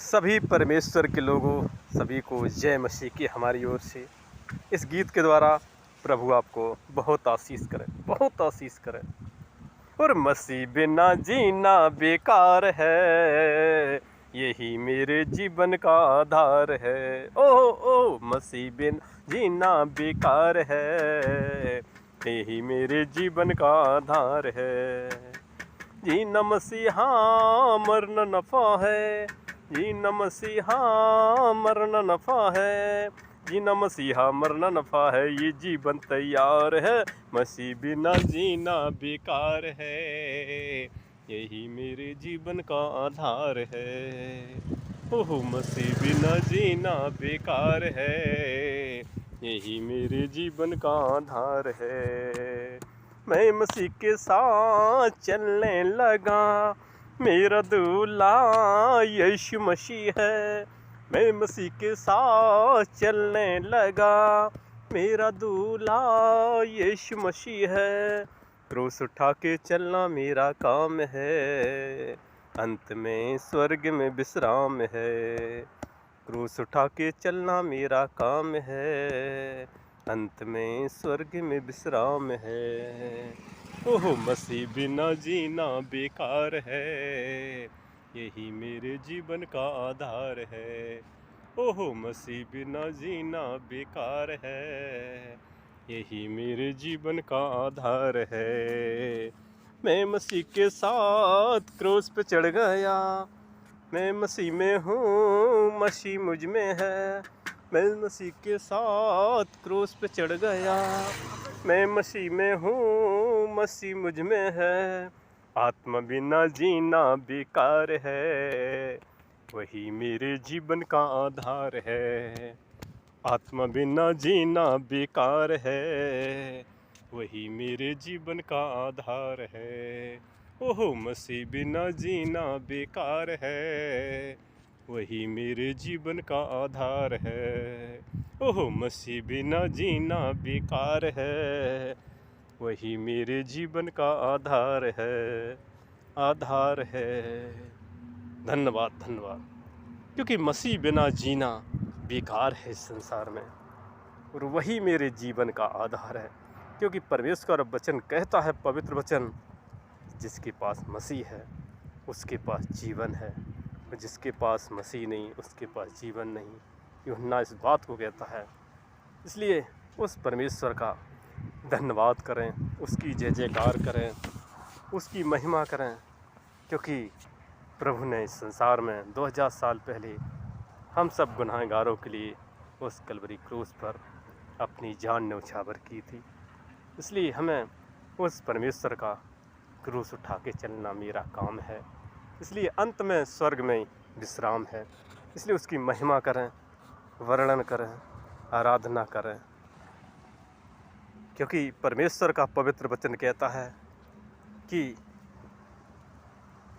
सभी परमेश्वर के लोगों, सभी को जय मसीह की हमारी ओर से। इस गीत के द्वारा प्रभु आपको बहुत आशीष करें, बहुत आशीष करें। और मसीह बिना जीना बेकार है, यही मेरे जीवन का आधार है। ओ मसीह बिना जीना बेकार है, यही मेरे जीवन का आधार है। जीना मसीहा मरना नफा है, जीना मसीहा मरना नफा है, जीना मसीहा मरना नफा है, ये जीवन तैयार है। मसीह बिना जीना बेकार है, यही मेरे जीवन का आधार है। ओह मसीह बिना जीना बेकार है, यही मेरे जीवन का आधार है। मैं मसीह के साथ चलने लगा, मेरा दूल्हा यीशु मसीह है। मैं मसीह के साथ चलने लगा, मेरा दूल्हा यीशु मसीह है। क्रूस उठा के चलना मेरा काम है, अंत में स्वर्ग में विश्राम है। क्रूस उठा के चलना मेरा काम है, अंत में स्वर्ग में विश्राम है। ओह मसीह बिना जीना बेकार है, यही मेरे जीवन का आधार है। ओह मसीह बिना जीना बेकार है, यही मेरे जीवन का आधार है। मैं मसीह के साथ क्रूस पे चढ़ गया, मैं मसीह में हूँ, मसीह मुझ में है। मैं मसीह के साथ क्रूस पे चढ़ गया, मैं मसीह में हूँ, मसीह मुझ में है। आत्मा बिना जीना बेकार है, वही मेरे जीवन का आधार है। आत्मा बिना जीना बेकार है, वही मेरे जीवन का आधार है। ओह मसीह बिना जीना बेकार है, वही मेरे जीवन का आधार है। ओह मसीह बिना जीना बेकार है, वही मेरे जीवन का आधार है, आधार है। धन्यवाद धन्यवाद, क्योंकि मसीह बिना जीना बेकार है इस संसार में, और वही मेरे जीवन का आधार है। क्योंकि परमेश्वर वचन कहता है, पवित्र वचन, जिसके पास मसीह है उसके पास जीवन है, और जिसके पास मसीह नहीं उसके पास जीवन नहीं। यूहन्ना इस बात को कहता है। इसलिए उस परमेश्वर का धन्यवाद करें, उसकी जय जयकार करें, उसकी महिमा करें, क्योंकि प्रभु ने इस संसार में 2000 साल पहले हम सब गुनाहगारों के लिए उस कलवरी क्रूस पर अपनी जान न्यौछावर की थी। इसलिए हमें उस परमेश्वर का क्रूस उठा के चलना मेरा काम है। इसलिए अंत में स्वर्ग में विश्राम है। इसलिए उसकी महिमा करें, वर्णन करें, आराधना करें, क्योंकि परमेश्वर का पवित्र वचन कहता है कि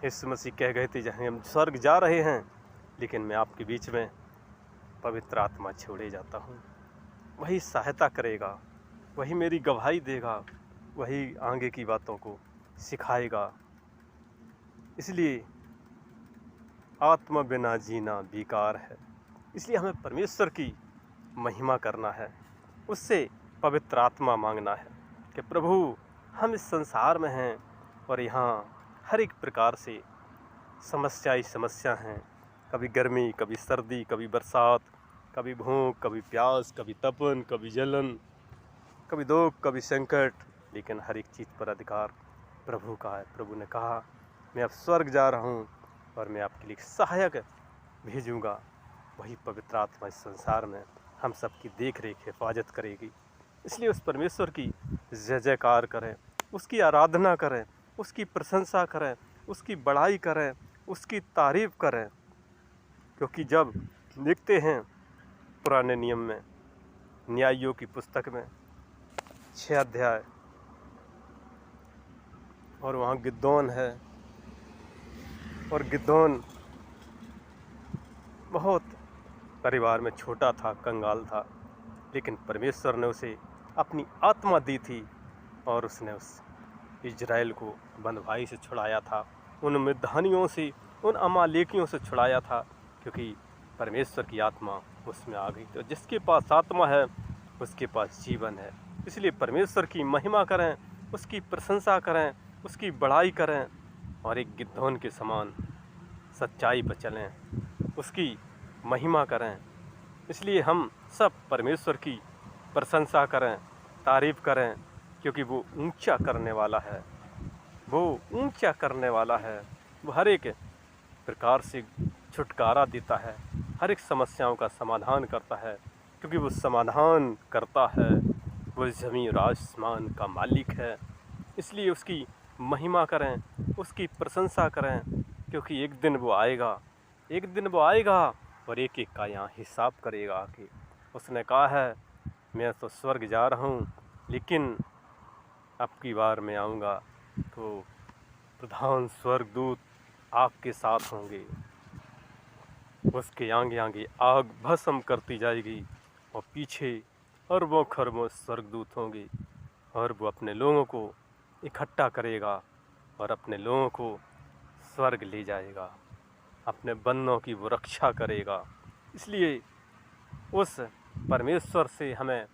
यीशु मसीह कह गए थे, जहाँ हम स्वर्ग जा रहे हैं, लेकिन मैं आपके बीच में पवित्र आत्मा छोड़े जाता हूँ। वही सहायता करेगा, वही मेरी गवाही देगा, वही आगे की बातों को सिखाएगा। इसलिए आत्मा बिना जीना बेकार है। इसलिए हमें परमेश्वर की महिमा करना है, उससे पवित्र आत्मा मांगना है कि प्रभु, हम इस संसार में हैं और यहाँ हर एक प्रकार से समस्या हैं। कभी गर्मी, कभी सर्दी, कभी बरसात, कभी भूख, कभी प्यास, कभी तपन, कभी जलन, कभी दुख, कभी संकट, लेकिन हर एक चीज़ पर अधिकार प्रभु का है। प्रभु ने कहा, मैं अब स्वर्ग जा रहा हूँ और मैं आपके लिए सहायक भेजूँगा। वही पवित्र आत्मा इस संसार में हम सबकी देख रेख हिफाजत करेगी। इसलिए उस परमेश्वर की जय जयकार करें, उसकी आराधना करें, उसकी प्रशंसा करें, उसकी बड़ाई करें, उसकी तारीफ़ करें। क्योंकि जब लिखते हैं पुराने नियम में, न्यायियों की पुस्तक में 6 अध्याय, और वहाँ गिदोन है, और गिदोन बहुत परिवार में छोटा था, कंगाल था, लेकिन परमेश्वर ने उसे अपनी आत्मा दी थी और उसने उस इजराइल को बंधुआई से छुड़ाया था, उन मिद्यानियों से, उन अमालेकियों से छुड़ाया था। क्योंकि परमेश्वर की आत्मा उसमें आ गई। तो जिसके पास आत्मा है उसके पास जीवन है। इसलिए परमेश्वर की महिमा करें, उसकी प्रशंसा करें, उसकी बड़ाई करें और एक गिद्धोन के समान सच्चाई पर चलें, उसकी महिमा करें। इसलिए हम सब परमेश्वर की प्रशंसा करें, तारीफ़ करें, क्योंकि वो ऊंचा करने वाला है, वो ऊंचा करने वाला है। वो हर एक प्रकार से छुटकारा देता है, हर एक समस्याओं का समाधान करता है, क्योंकि वो समाधान करता है। वो ज़मीन और आसमान का मालिक है। इसलिए उसकी महिमा करें, उसकी प्रशंसा करें, क्योंकि एक दिन वो आएगा, एक दिन वो आएगा और एक एक का यहाँ हिसाब करेगा आके। उसने कहा है, मैं तो स्वर्ग जा रहा हूँ, लेकिन अब की बार मैं आऊँगा तो प्रधान स्वर्गदूत आग के साथ होंगे। उसके आगे आगे आग भस्म करती जाएगी और पीछे अरबों खरबों स्वर्गदूत होंगे और वो अपने लोगों को इकट्ठा करेगा और अपने लोगों को स्वर्ग ले जाएगा, अपने बंदों की वो रक्षा करेगा। इसलिए उस परमेश्वर से हमें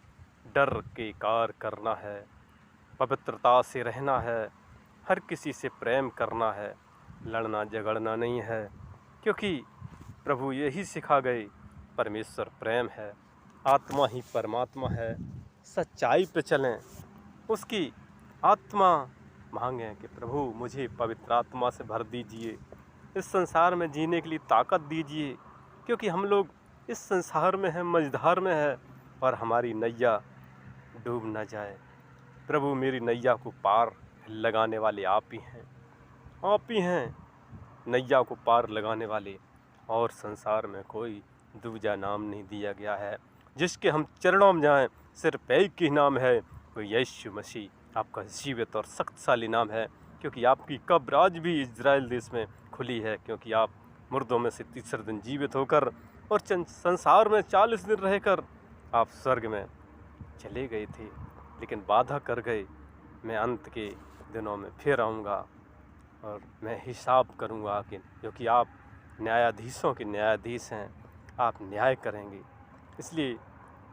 डर के कार्य करना है, पवित्रता से रहना है, हर किसी से प्रेम करना है, लड़ना झगड़ना नहीं है, क्योंकि प्रभु यही सिखा गए, परमेश्वर प्रेम है, आत्मा ही परमात्मा है। सच्चाई पे चलें, उसकी आत्मा मांगें कि प्रभु मुझे पवित्र आत्मा से भर दीजिए, इस संसार में जीने के लिए ताकत दीजिए, क्योंकि हम लोग इस संसार में हैं, मझधार में है और हमारी नैया डूब न जाए। प्रभु मेरी नैया को पार लगाने वाले आप ही हैं, आप ही हैं नैया को पार लगाने वाले, और संसार में कोई दूजा नाम नहीं दिया गया है जिसके हम चरणों में जाएं। सिर्फ एक ही नाम है, वो यीशु मसीह, आपका जीवित और शक्तिशाली नाम है, क्योंकि आपकी कब्र आज भी इजराइल देश में खुली है, क्योंकि आप मुर्दों में से तीसरे दिन जीवित होकर और संसार में 40 दिन रहकर आप स्वर्ग में चले गए थे, लेकिन वादा कर गए, मैं अंत के दिनों में फिर आऊँगा और मैं हिसाब करूँगा, क्योंकि आप न्यायाधीशों के न्यायाधीश हैं, आप न्याय करेंगे। इसलिए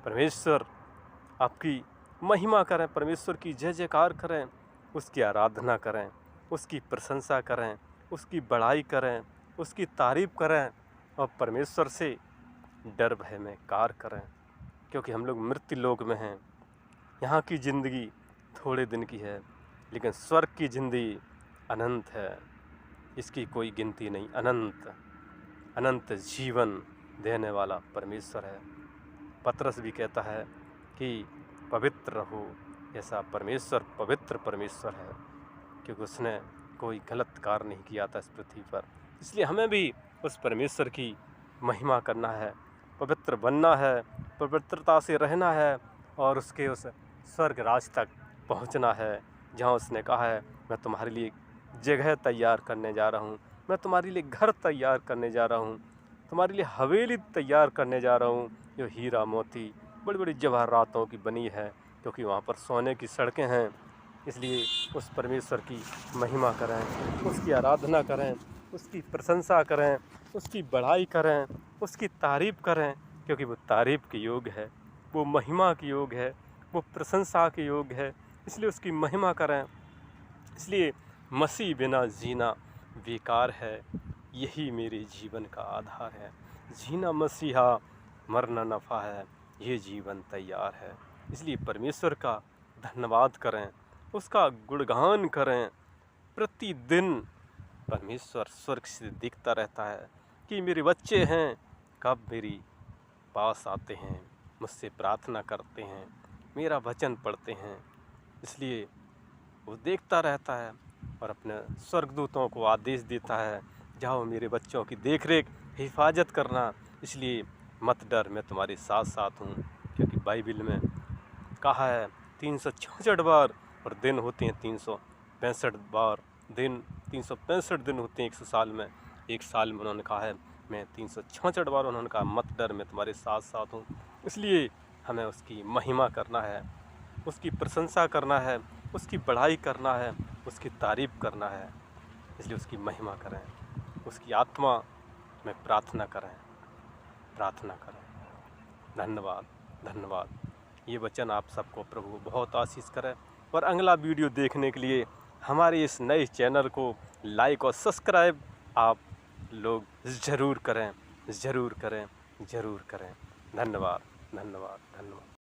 परमेश्वर आपकी महिमा करें, परमेश्वर की जय जयकार करें, उसकी आराधना करें, उसकी प्रशंसा करें, उसकी बड़ाई करें, उसकी तारीफ़ करें और परमेश्वर से डर भय में कार्य करें, क्योंकि हम लोग मृत्यु लोक में हैं। यहाँ की ज़िंदगी थोड़े दिन की है, लेकिन स्वर्ग की ज़िंदगी अनंत है, इसकी कोई गिनती नहीं। अनंत अनंत जीवन देने वाला परमेश्वर है। पतरस भी कहता है कि पवित्र रहो, ऐसा परमेश्वर पवित्र परमेश्वर है, क्योंकि उसने कोई गलत कार्य नहीं किया था इस पृथ्वी पर। इसलिए हमें भी उस परमेश्वर की महिमा करना है, पवित्र बनना है, पवित्रता से रहना है और उसके उस स्वर्ग राज तक पहुंचना है, जहां उसने कहा है, मैं तुम्हारे लिए जगह तैयार करने जा रहा हूं, मैं तुम्हारे लिए घर तैयार करने जा रहा हूं, तुम्हारे लिए हवेली तैयार करने जा रहा हूं, जो हीरा मोती बड़ी बड़ी जवाहरातों की बनी है, क्योंकि वहाँ पर सोने की सड़कें हैं। इसलिए उस परमेश्वर की महिमा करें, उसकी आराधना करें, उसकी प्रशंसा करें, उसकी बड़ाई करें, उसकी तारीफ़ करें, क्योंकि वो तारीफ़ के योग्य है, वो महिमा के योग्य है, वो प्रशंसा के योग्य है। इसलिए उसकी महिमा करें। इसलिए मसीह बिना जीना बेकार है, यही मेरे जीवन का आधार है। जीना मसीहा, मरना नफ़ा है, ये जीवन तैयार है। इसलिए परमेश्वर का धन्यवाद करें, उसका गुणगान करें। प्रतिदिन परमेश्वर स्वर्ग से दिखता रहता है कि मेरे बच्चे हैं, कब मेरी पास आते हैं, मुझसे प्रार्थना करते हैं, मेरा वचन पढ़ते हैं। इसलिए वो देखता रहता है और अपने स्वर्गदूतों को आदेश देता है, जाओ मेरे बच्चों की देखरेख हिफाजत करना। इसलिए मत डर, मैं तुम्हारे साथ साथ हूँ, क्योंकि बाइबल में कहा है 366 बार, और दिन होते हैं 365 बार। दिन 365 दिन होते हैं 100 साल में। एक साल में उन्होंने कहा है, मैं 366 बार उन्होंने कहा, मत डर, मैं तुम्हारे साथ साथ हूँ। इसलिए हमें उसकी महिमा करना है, उसकी प्रशंसा करना है, उसकी बड़ाई करना है, उसकी तारीफ़ करना है। इसलिए उसकी महिमा करें, उसकी आत्मा में प्रार्थना करें। धन्यवाद, धन्यवाद। ये वचन आप सबको प्रभु बहुत आशीष करे। और अगला वीडियो देखने के लिए हमारे इस नए चैनल को लाइक और सब्सक्राइब आप लोग ज़रूर करें। धन्यवाद, धन्यवाद, धन्यवाद।